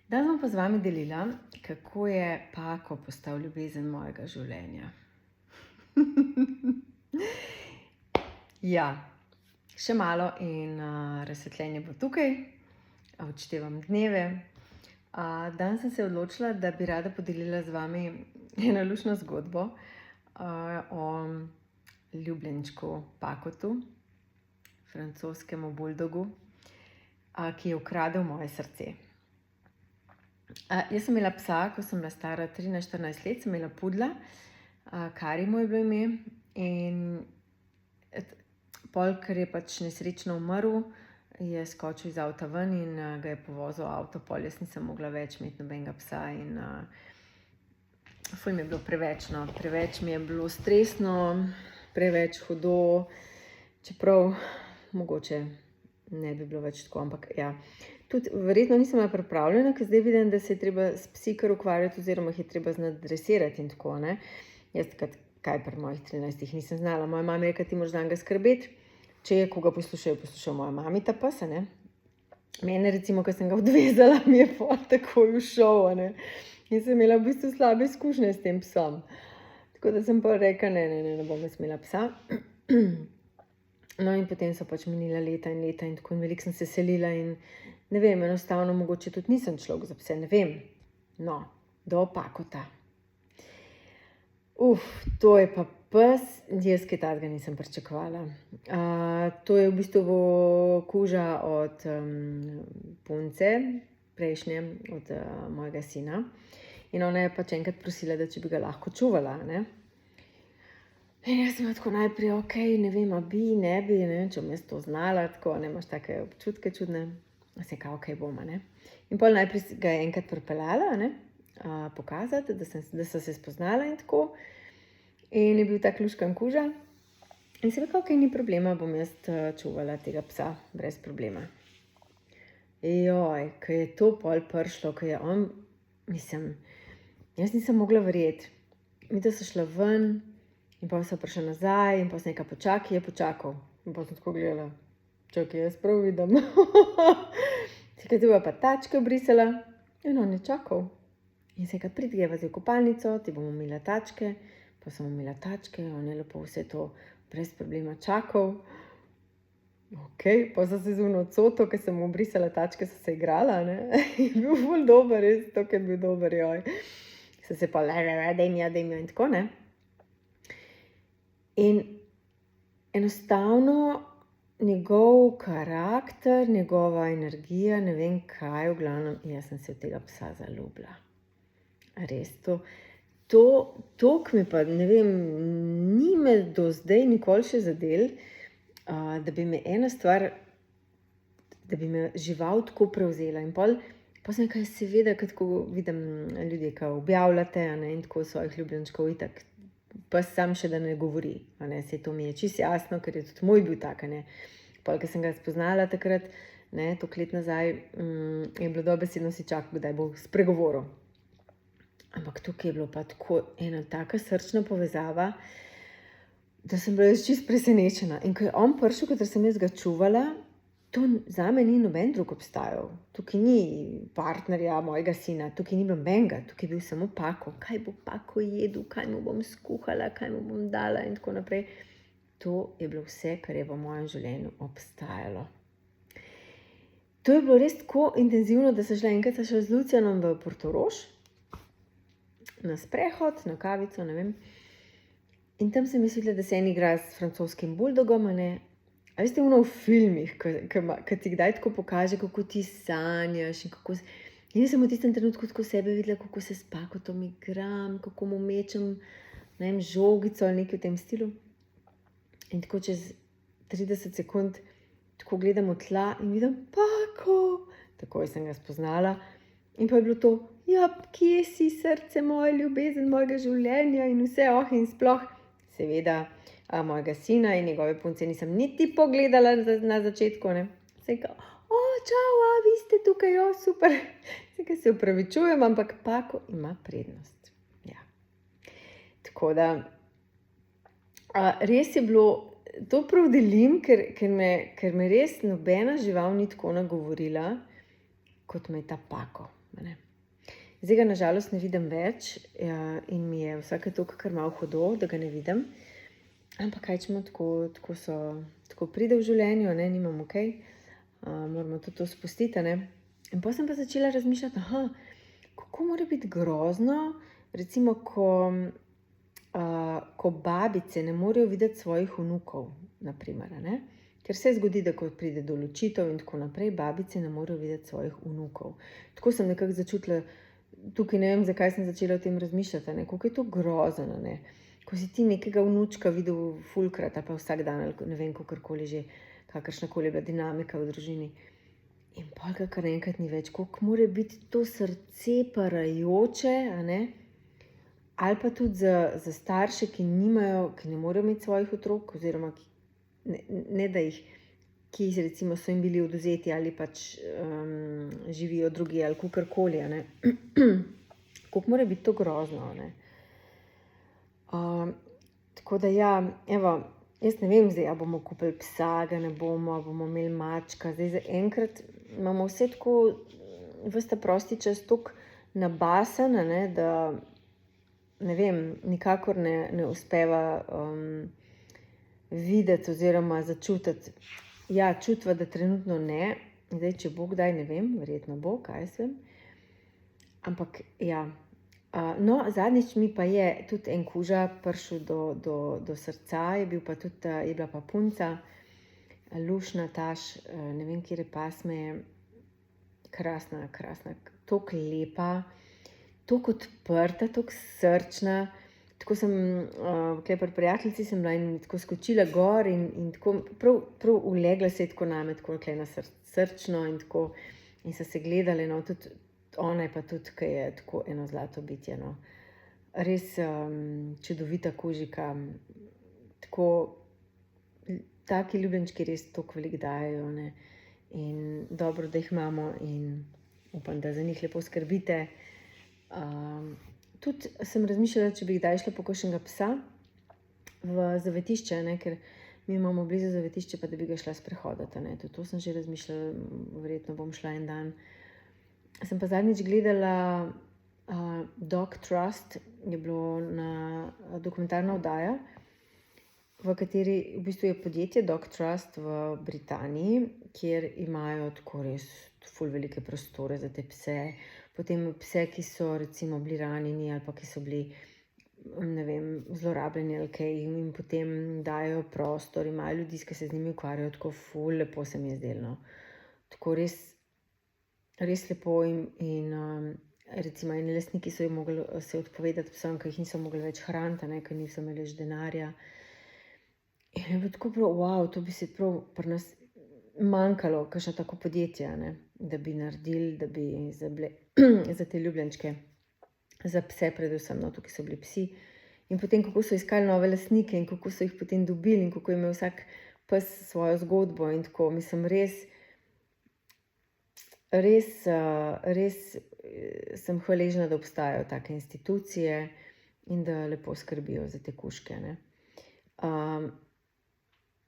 Danes bom pa z vami delila, kako je Pako postal ljubezen mojega življenja. Ja, še malo in razsvetljenje bo tukaj, odštevam dneve. Danes sem se odločila, da bi rada podelila z vami eno luštno zgodbo o ljubljenčku Pakotu, francoskemu buldogu, ki je ukradel moje srce. Jaz sem imela psa, ko sem bila stara 13-14 let, sem imela pudla, Kari mu je bilo ime, in pol, ker je pač nesrečno umrl, je skočil iz avta ven in ga je povozil avto, pol jaz nisem mogla več imeti nobenega psa in ful mi je bilo preveč, no, preveč mi je bilo stresno, preveč hudo, čeprav mogoče ne bi bilo več tako, ampak ja. Tudi verjetno nisem bila pripravljena, ker zdaj vidim, da se je treba s psi kar ukvarjati oziroma jih je treba znati dresirati in tako, ne. Jaz kaj pri mojih 13 nisem znala. Moja mama je rekla, ti moraš zanj skrbeti, če je koga poslušal moja mami ta pes, ne. Mene recimo, ko sem ga odvezala, mi je pol takoj ušel, ne. In sem imela v bistvu slabe izkušnje s tem psom. Tako da sem pa rekla, ne bom jaz imela psa. No, in potem so pač minila leta in tako, in veliko sem se selila in ne vem, enostavno mogoče tudi nisem človek za pse, ne vem. No, do Pakota. To je pa pes, jaz kaj takega nisem pričakovala. To je v bistvu kuža od punce, prejšnje, od mojega sina. In ona je pač enkrat prosila, da če bi ga lahko čuvala, ne. In jaz sem tako najprej, okej, ne vem, a bi, ne bi, ne, če bom jaz to znala, tako, ne, imaš take občutke čudne. Sem rekla, okej, bom, ne. In pol najprej ga je enkrat pripeljala, ne, pokazati, da so se spoznala in tako. In je bil tak luškan kuža. In sem rekla, okej, ni problema, bom jaz čuvala tega psa, brez problema. Ko je to pol prišlo, ko je on, jaz nisem mogla verjeti. Midva so šla ven in pol so prišla nazaj in pol sem rekla, počakaj, je počakal. In pol sem tako gledala, čakaj, jaz prav vidim. Sem rekla, ti bova pa tačke obrisala. In on je čakal. In sem rekla, pridi, greva zdaj v kopalnico, ti bomo umila tačke. Pa sem umila tačke, on je lepo vse to brez problema čakal. Okej, pa so se z ono coto, ko sem mu obrisala tačke, so se igrala, ne. Je bil ful dober, res, tako je bil dober, joj. So se pa daj mi in tako, ne. In enostavno njegov karakter, njegova energija, ne vem kaj, v glavnem, jaz sem se v tega psa zaljubila. Res, toliko mi pa, ne vem, ni me do zdaj nikoli še zadel, da bi me ena stvar, da bi me žival tako prevzela. In pol sem rekla, seveda, ko tako vidim ljudje, ki objavljate, ne, in tako svojih ljubljenčkov itak, pa sam še da ne govori, ne, saj to mi je čisto jasno, ker je tudi moj bil tak, ne. Pol, ko sem ga spoznala takrat, ne, toliko let nazaj, je bilo dobesedno si čakal, kdaj bo spregovoril. Ampak tukaj je bilo pa tako ena taka srčna povezava, da sem bila čisto presenečena. In ko je on prišel, katero sem jaz ga čuvala, to zame ni noben drug obstajal. Tukaj ni partnerja mojega sina, tukaj ni nobenega, tukaj je bil samo Pako. Kaj bo Pako jedel, kaj mu bom skuhala, kaj mu bom dala in tako naprej. To je bilo vse, kar je v mojem življenju obstajalo. To je bilo res tako intenzivno, da sem šla enkrat z Lucijanom v Portorož, na sprehod, na kavico, ne vem. In tam sem mislila, da se en igra s francoskim buldogom, ne. A veste, ono v filmih, ko ti kdaj tako pokaže, kako ti sanjaš in kako... In jaz sem v tistem trenutku tako sebe videla, kako se s Pakotom igram, kako mu mečem, ne vem, žogico ali nekaj v tem stilu. In tako čez 30 sekund tako gledam v tla in vidim, Pako! Takoj sem ga spoznala. In pa je bilo to, ja, kje si, srce moje, ljubezen mojega življenja in vse, in sploh, seveda, mojega sina in njegove punce nisem niti pogledala na začetku, ne. Sem rekla, čau, vi ste tukaj, super. Se opravičujem, ampak Pako ima prednost. Ja. Tako da, res je bilo, to prav delim, ker me res nobena žival ni tako nagovorila, kot me je ta Pako. Zdaj ga nažalost ne vidim več in mi je vsake toliko kar malo hudo, da ga ne vidim. Ampak kaj čemo, tako pride v življenju, nimam okej. Moramo tudi to spustiti, In potem sem pa začela razmišljati, kako mora biti grozno, recimo, ko babice ne morejo videti svojih vnukov, naprimer, Ker se zgodi, da ko pride do ločitev in tako naprej, babice ne morejo videti svojih vnukov. Tako sem nekako začutila, tukaj ne vem, zakaj sem začela o tem razmišljati, koliko je to grozno, Ko si ti nekega vnučka videl fulkrat, pa vsak dan, ali ne vem, kakorkoli že, kakršnakoli je bila dinamika v družini. In pol ga kar enkrat ni več, koliko mora biti to srce parajoče, ali pa tudi za starše, ki ne morejo imeti svojih otrok, oziroma ne da jih, ki recimo so jim bili odvzeti ali pač živijo drugje ali kakorkoli, koliko mora biti to grozno, tako da evo, jaz ne vem zdaj, a bomo kupili psa, ga ne bomo, a bomo imeli mačka. Zdaj zaenkrat imamo vse tako, ves ta prosti čas toliko nabasan, da ne vem, nikakor ne uspeva videti oziroma začutiti. Ja, čutva, da trenutno ne. Zdaj, če bo kdaj, ne vem, verjetno bo, kaj jaz vem. Ampak ja. No, zadnjič mi pa je tudi en kuža prišel do srca, je bila pa punca, lušna taš, ne vem, kjer je pasme, krasna, toliko lepa, toliko odprta, toliko srčna. Tako sem, tukaj pri prijateljici sem bila in tako skočila gor in tako prav ulegla se je tako name, tako na srčno in tako, in so se gledali, tudi ona je pa tudi, ki je tako eno zlato bitje, Res čudovita kužika, tako, taki ljubljenčki res toliko veliko dajejo, in dobro, da jih imamo in upam, da za njih lepo skrbite. Tudi sem razmišljala, če bi kdaj šla po kakšnega psa v zavetišče, ker mi imamo blizu zavetišče, pa da bi ga šla sprehoditi, Tudi to sem že razmišljala, verjetno bom šla en dan. Sem pa zadnjič gledala Dog Trust, je bilo dokumentarna oddaja, v kateri v bistvu je podjetje Dog Trust v Britaniji, kjer imajo tako res ful velike prostore za te pse. Potem pse, ki so recimo bili ranjeni ali pa ki so bili, ne vem, zlorabljeni ali kaj, in potem dajo prostor, imajo ljudi, ki se z njimi ukvarjajo, tako ful lepo se mi je zdelo, Tako res lepo in recimo eni lastniki so jim mogli se odpovedati psom, ker jih niso mogli več hraniti, ker niso imeli več denarja. In je bilo tako prav, to bi se prav pri nas manjkalo, kakšno tako podjetje, da bi naredili, da bi za te ljubljenčke, za pse predvsem, tukaj so bili psi. In potem, kako so iskali nove lastnike in kako so jih potem dobili in kako je imel vsak pes svojo zgodbo in tako, mislim, res sem hvaležna, da obstajajo take institucije in da lepo skrbijo za te kužke,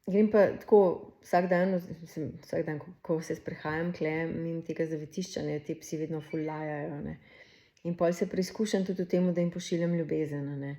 Grem pa tako vsak dan, ko se sprehajam tule mimo tega zavetišča, ti psi vedno ful lajajo, In pol se preizkušam tudi v tem, da jim pošiljam ljubezen,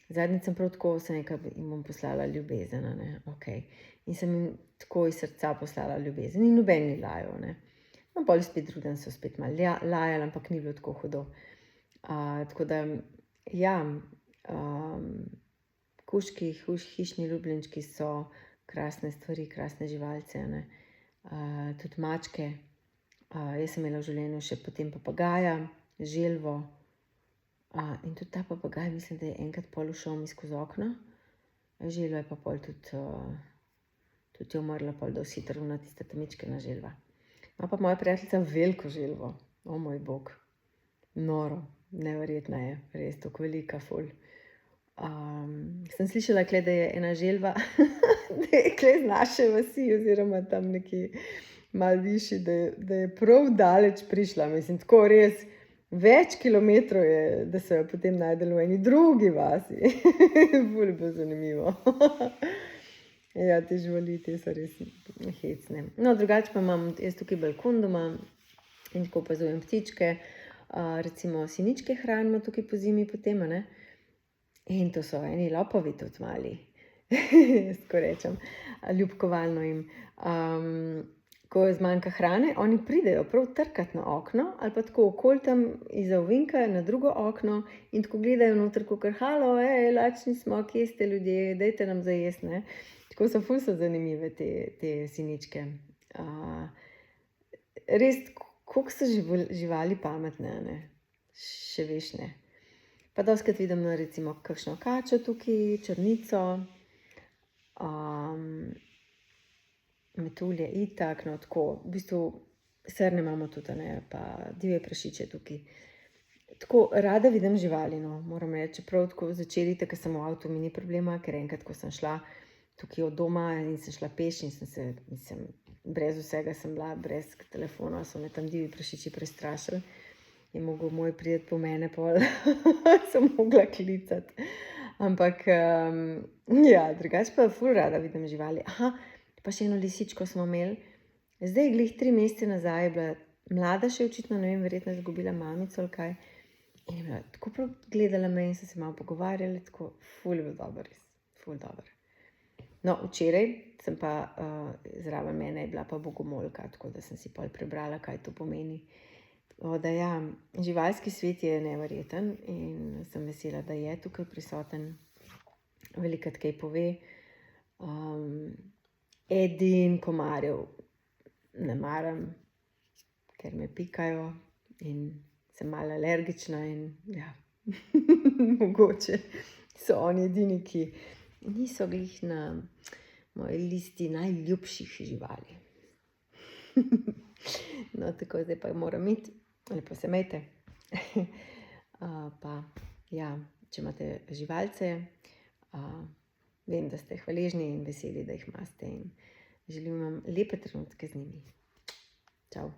Zadnjič sem prav tako, sem rekla, jim bom poslala ljubezen, okej. In sem jim tako iz srca poslala ljubezen in noben ni lajal, No, pol spet drugi dan so spet malo lajali, ampak ni bilo tako hudo. Tako da, ja, kužki, hišni ljubljenčki so krasne stvari, krasne živalce, tudi mačke. Jaz sem imela v življenju še potem papagaja, želvo. In tudi ta papagaj, mislim, da je enkrat pol ušel mi skozi okno. Želva je pa pol tudi je umrla, pol da vsi trvna tista tamičkena želva. Ima pa moja prijateljica veliko želvo. O moj bog. Noro, neverjetna je, res tako velika ful. Sem slišala, da je ena želva, da je z naše vasi oziroma tam nekje malo višji, da je prav daleč prišla. Mislim, tako res več kilometrov je, da so jo potem najdeli v eni drugi vasi. Ful je bilo zanimivo. Ja, te živali, te so res hecne. No, drugače pa imam jaz tukaj balkon doma in tako opazujem ptičke, recimo siničke hranimo tukaj po zimi potem, a ne. In to so eni lopovi tudi mali, jaz tako rečem, ljubkovalno jim. Ko zmanjka hrane, oni pridejo prav trkat na okno ali pa tako okoli tam izza ovinka na drugo okno in tako gledajo noter, kakor halo, lačni smo, kje ste ljudje, dajte nam za jesti, ne. Tako so ful so zanimive te siničke. Res, koliko so živali pametne, a ne. Še veš, ne. Pa dostikrat vidim recimo kakšno kačo tukaj, črnico, metulje itak, no, tako, v bistvu srne imamo tudi, a ne, pa divje prašiče tukaj. Tako, rada vidim živali, no, moram reči, čeprav tako začeli, ko sem v avtu, mi ni problema, ker enkrat, ko sem šla tukaj od doma in sem šla peš in sem se, mislim, brez vsega sem bila, brez telefona, so me tam divji prašiči prestrašili. Je mogel moj priti po mene, pol sem mogla klicati. Ampak, ja, drugače pa ful rada vidim živali. Aha, pa še eno lisičko smo imeli. Zdaj, glih 3 mesece nazaj je bila mlada še očitno, ne vem, verjetno je izgubila mamico ali kaj. In je bila tako prav gledala me in so se malo pogovarjali, tako ful je bilo dobro, res, ful dobro. No, včeraj sem pa, zraven mene je bila pa bogomolka, tako da sem si pol prebrala, kaj to pomeni. Da ja, živalski svet je neverjeten in sem vesela, da je tukaj prisoten. Velikokrat kaj pove. Edin komarjev ne maram, ker me pikajo in sem malo alergična in ja, mogoče so oni edini, ki niso glih na moji listi najljubših živali. No, tako zdaj pa moram iti. Lepo se imejte. Pa, ja, če imate živalce, vem, da ste hvaležni in veseli, da jih imate in želim vam lepe trenutke z njimi. Čau.